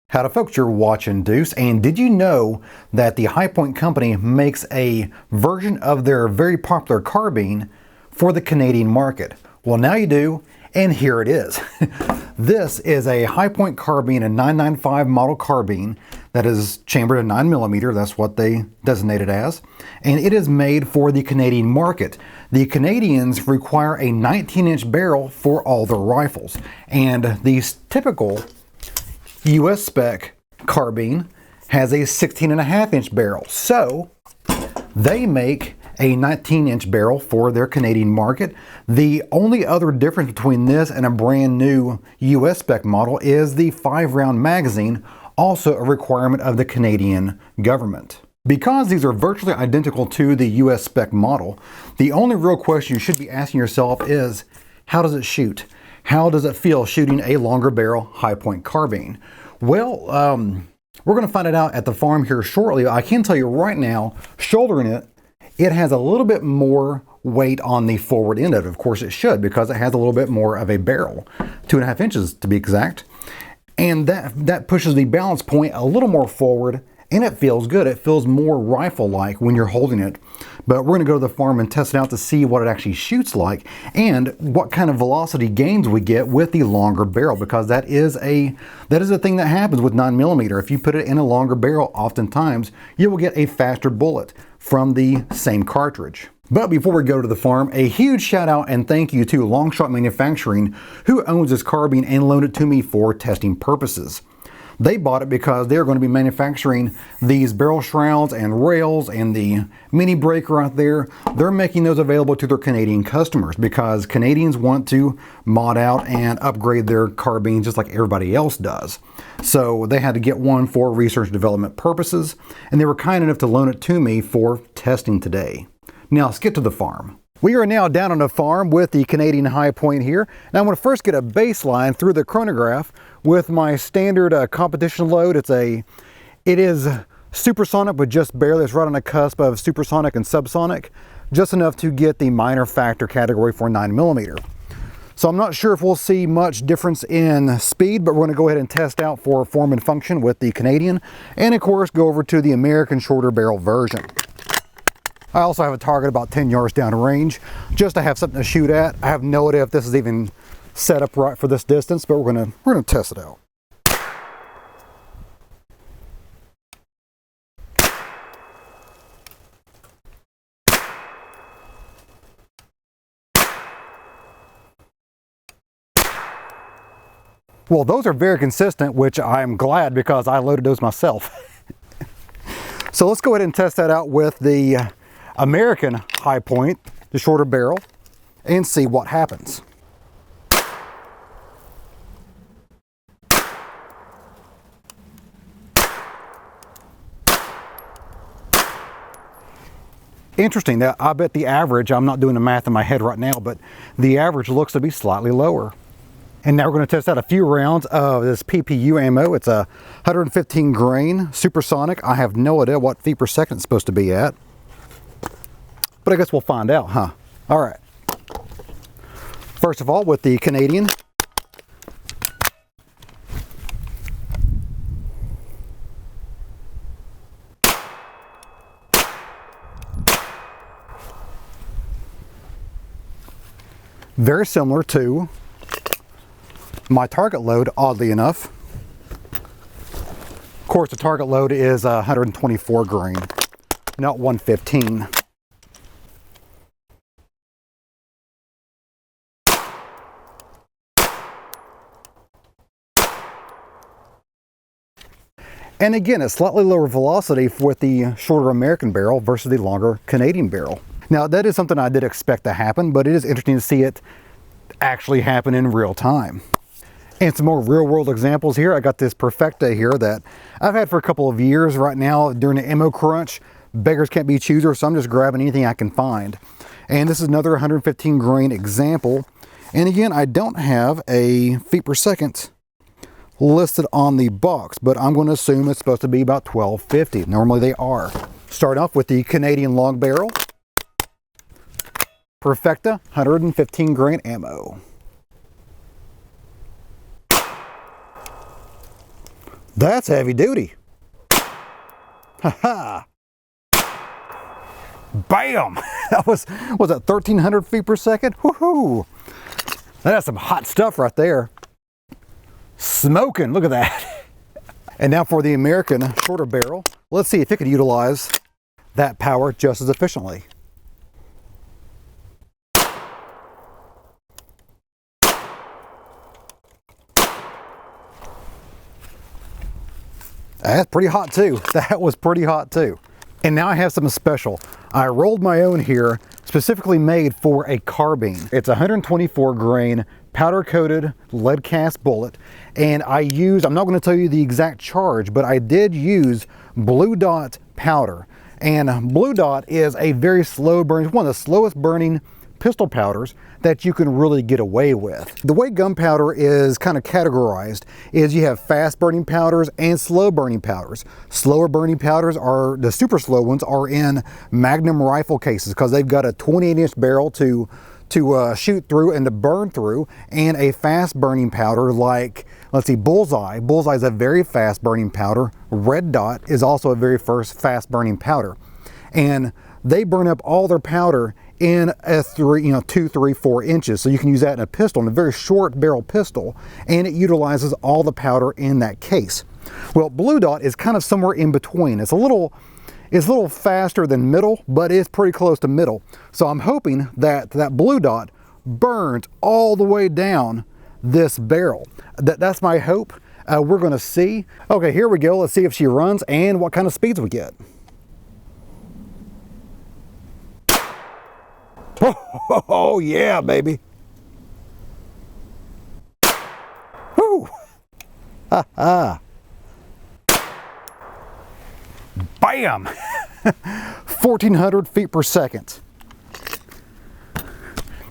Howdy folks, you're watching Deuce, and did you know that the High Point company makes a version of their very popular carbine for the Canadian market? Well, now you do, and here it is. This is a High Point carbine, a 995 model carbine that is chambered at 9mm, that's what they designate it as, and it is made for the Canadian market. The Canadians require a 19-inch barrel for all their rifles, and these typical US spec carbine has a 16.5-inch barrel. So they make a 19-inch barrel for their Canadian market. The only other difference between this and a brand new US spec model is the 5-round magazine, also a requirement of the Canadian government. Because these are virtually identical to the US spec model, the only real question you should be asking yourself is, how does it shoot? How does it feel shooting a longer barrel High Point carbine? Well, we're going to find it out at the farm here shortly. I can tell you right now, shouldering it, it has a little bit more weight on the forward end of it. Of course it should, because it has a little bit more of a barrel, 2.5 inches to be exact. And that pushes the balance point a little more forward, and it feels good. It feels more rifle-like when you're holding it. But we're going to go to the farm and test it out to see what it actually shoots like and what kind of velocity gains we get with the longer barrel, because that is a thing that happens with 9mm. If you put it in a longer barrel, oftentimes you will get a faster bullet from the same cartridge. But before we go to the farm, a huge shout out and thank you to Longshot Manufacturing, who owns this carbine and loaned it to me for testing purposes. They bought it because they're going to be manufacturing these barrel shrouds and rails and the mini breaker out there. They're making those available to their Canadian customers because Canadians want to mod out and upgrade their carbines just like everybody else does. So they had to get one for research and development purposes, and they were kind enough to loan it to me for testing today. Now let's get to the farm. We are now down on the farm with the Canadian High Point here. Now I'm going to first get a baseline through the chronograph with my standard competition load. It is supersonic, but just barely. It's right on the cusp of supersonic and subsonic, just enough to get the minor factor category for 9mm. So I'm not sure if we'll see much difference in speed, but we're going to go ahead and test out for form and function with the Canadian, and of course go over to the American shorter barrel version. I also have a target about 10 yards down range, just to have something to shoot at. I have no idea if this is even set up right for this distance, but we're gonna test it out. Well, those are very consistent, which I'm glad because I loaded those myself. So let's go ahead and test that out with the American High Point, the shorter barrel, and see what happens. Interesting. Now, I bet the average, I'm not doing the math in my head right now, but the average looks to be slightly lower. And now we're going to test out a few rounds of this PPU ammo. It's a 115 grain supersonic. I have no idea what feet per second it's supposed to be at, but I guess we'll find out, huh? All right. First of all, with the Canadian, very similar to my target load, oddly enough. Of course, the target load is 124 grain, not 115. And again, a slightly lower velocity with the shorter American barrel versus the longer Canadian barrel. Now, that is something I did expect to happen, but it is interesting to see it actually happen in real time. And some more real-world examples here. I got this Perfecta here that I've had for a couple of years. Right now, during the ammo crunch, beggars can't be choosers, so I'm just grabbing anything I can find. And this is another 115 grain example. And again, I don't have a feet per second listed on the box, but I'm going to assume it's supposed to be about 1250. Normally they are. Start off with the Canadian long barrel. Perfecta 115 grain ammo. That's heavy duty. Ha ha. Bam! That was that 1,300 feet per second? Woohoo! That's some hot stuff right there. Smoking, look at that. And now for the American shorter barrel. Let's see if it could utilize that power just as efficiently. That's pretty hot too. That was pretty hot too. And now I have something special. I rolled my own here, specifically made for a carbine. It's a 124 grain powder coated lead cast bullet. And I'm not gonna tell you the exact charge, but I did use Blue Dot powder. And Blue Dot is a very slow burning, one of the slowest burning pistol powders that you can really get away with. The way gunpowder is kind of categorized is you have fast burning powders and slow burning powders. Slower burning powders are, the super slow ones are in Magnum rifle cases because they've got a 28-inch barrel to shoot through and to burn through, and a fast burning powder like, let's see, Bullseye. Bullseye is a very fast burning powder. Red Dot is also a very fast burning powder. And they burn up all their powder in a 2, 3, 4 inches. So you can use that in a pistol, in a very short barrel pistol, and it utilizes all the powder in that case. Well, Blue Dot is kind of somewhere in between. It's a little faster than middle, but it's pretty close to middle. So I'm hoping that that Blue Dot burns all the way down this barrel. That's my hope. We're gonna see. Okay, here we go. Let's see if she runs and what kind of speeds we get. Oh yeah, baby. Whoo! Ha ha. Bam! 1,400 feet per second.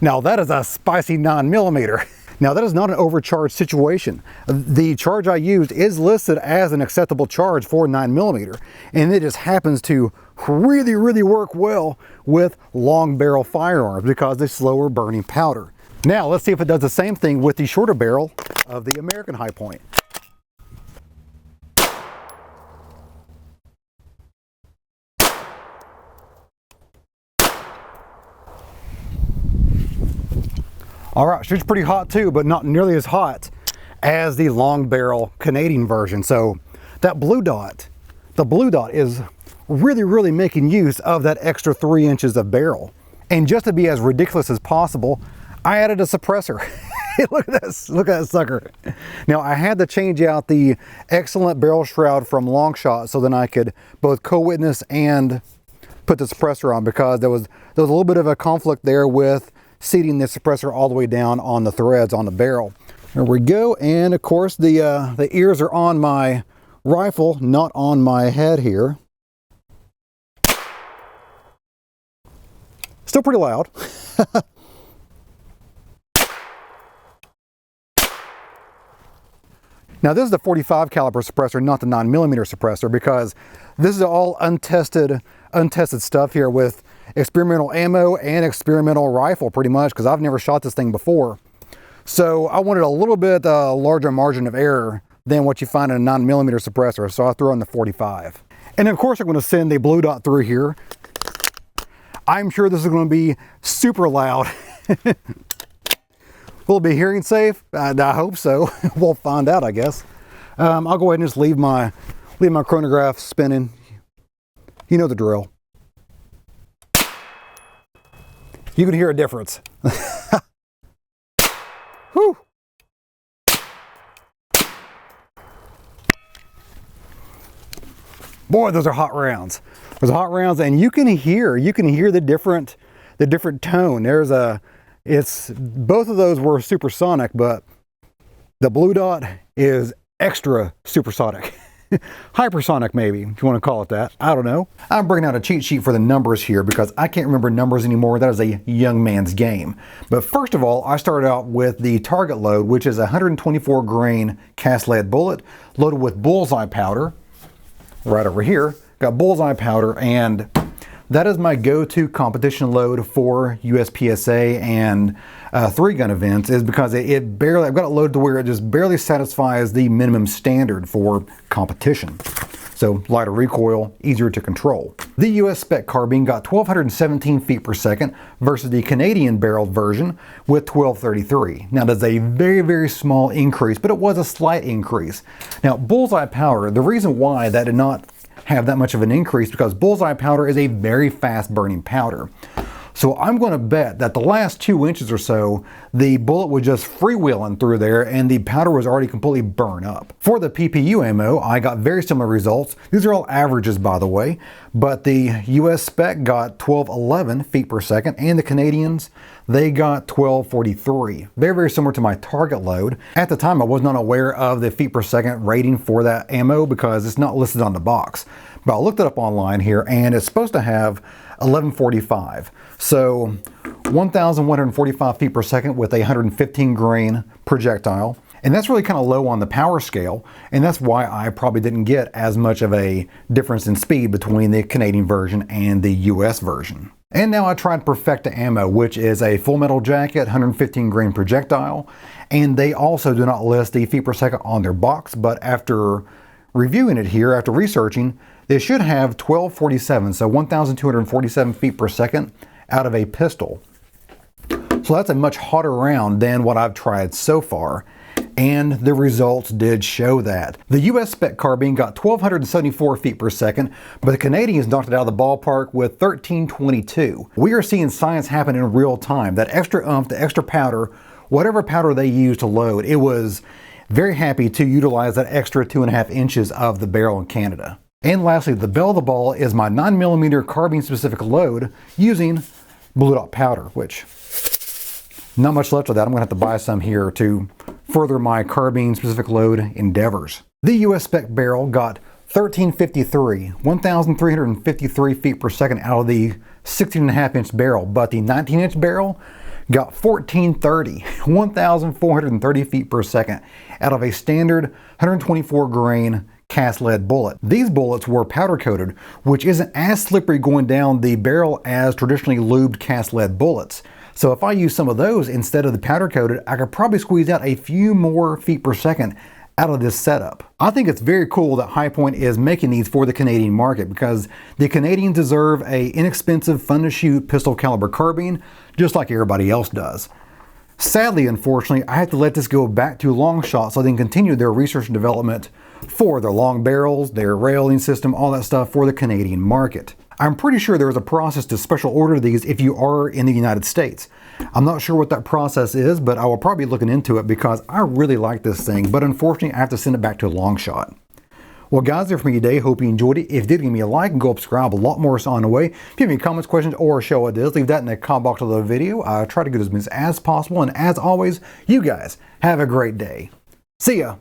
Now that is a spicy 9mm. Now that is not an overcharged situation. The charge I used is listed as an acceptable charge for 9mm, and it just happens to really work well with long barrel firearms because it's slower burning powder. Now let's see if it does the same thing with the shorter barrel of the American High Point. All right, shoots pretty hot too, but not nearly as hot as the long barrel Canadian version. So that Blue Dot, the Blue Dot is really making use of that extra 3 inches of barrel. And just to be as ridiculous as possible, I added a suppressor. Look at this, look at that sucker. Now I had to change out the excellent barrel shroud from Longshot so then I could both co-witness and put the suppressor on, because there was a little bit of a conflict there with seating the suppressor all the way down on the threads on the barrel. There we go, and of course the ears are on my rifle, not on my head here. Still pretty loud. Now this is the 45 caliber suppressor, not the 9mm suppressor, because this is all untested stuff here with experimental ammo and experimental rifle pretty much, because I've never shot this thing before. So I wanted a little bit larger margin of error than what you find in a 9mm suppressor, so I threw in the 45. And of course I'm going to send the Blue Dot through here. I'm sure this is going to be super loud. Will it be hearing safe? I hope so. We'll find out, I guess. I'll go ahead and just leave my chronograph spinning. You know the drill. You can hear a difference. Whew. Boy, those are hot rounds. Those are hot rounds, and you can hear the different tone. Both of those were supersonic, but the Blue Dot is extra supersonic. Hypersonic, maybe, if you want to call it that. I don't know. I'm bringing out a cheat sheet for the numbers here because I can't remember numbers anymore. That is a young man's game. But first of all, I started out with the target load, which is a 124 grain cast lead bullet loaded with Bullseye powder. Right over here, got Bullseye powder, and that is my go-to competition load for USPSA and 3-gun events, is because it barely, I've got it loaded to where it just barely satisfies the minimum standard for competition. So lighter recoil, easier to control. The US spec carbine got 1,217 feet per second versus the Canadian barreled version with 1,233. Now that's a very, very small increase, but it was a slight increase. Now bullseye powder, the reason why that did not have that much of an increase because bullseye powder is a very fast burning powder. So I'm going to bet that the last 2 inches or so, the bullet was just freewheeling through there and the powder was already completely burned up. For the PPU ammo, I got very similar results. These are all averages, by the way, but the US spec got 1,211 feet per second and the Canadians, they got 1,243. Very, very similar to my target load. At the time, I was not aware of the feet per second rating for that ammo because it's not listed on the box. But I looked it up online here and it's supposed to have 1145. So 1,145 feet per second with a 115 grain projectile. And that's really kind of low on the power scale. And that's why I probably didn't get as much of a difference in speed between the Canadian version and the US version. And now I tried Perfecta ammo, which is a full metal jacket, 115 grain projectile. And they also do not list the feet per second on their box, but after reviewing it here, after researching, they should have 1,247, so 1,247 feet per second out of a pistol. So that's a much hotter round than what I've tried so far, and the results did show that. The US spec carbine got 1,274 feet per second, but the Canadians knocked it out of the ballpark with 1,322. We are seeing science happen in real time. That extra oomph, the extra powder, whatever powder they used to load, it was very happy to utilize that extra 2.5 inches of the barrel in Canada. And lastly, the belle of the ball is my 9mm carbine specific load using blue dot powder, which not much left of that. I'm gonna have to buy some here to further my carbine specific load endeavors. The US spec barrel got 1,353, 1,353 feet per second out of the 16.5 inch barrel, but the 19 inch barrel got 1,430, 1,430 feet per second out of a standard 124 grain cast lead bullet. These bullets were powder coated, which isn't as slippery going down the barrel as traditionally lubed cast lead bullets. So if I use some of those instead of the powder coated, I could probably squeeze out a few more feet per second out of this setup. I think it's very cool that Hi-Point is making these for the Canadian market because the Canadians deserve a inexpensive, fun to shoot pistol caliber carbine just like everybody else does. Sadly, unfortunately, I have to let this go back to Longshot so they can continue their research and development for their long barrels, their railing system, all that stuff for the Canadian market. I'm pretty sure there is a process to special order these if you are in the United States. I'm not sure what that process is, but I will probably be looking into it because I really like this thing, but unfortunately I have to send it back to Longshot. Well guys, that's it for me today. Hope you enjoyed it. If you did, give me a like and go subscribe. A lot more is on the way. If you have any comments, questions, or show ideas, leave that in the comment box of the video. I try to get as many as possible, and as always, you guys have a great day. See ya!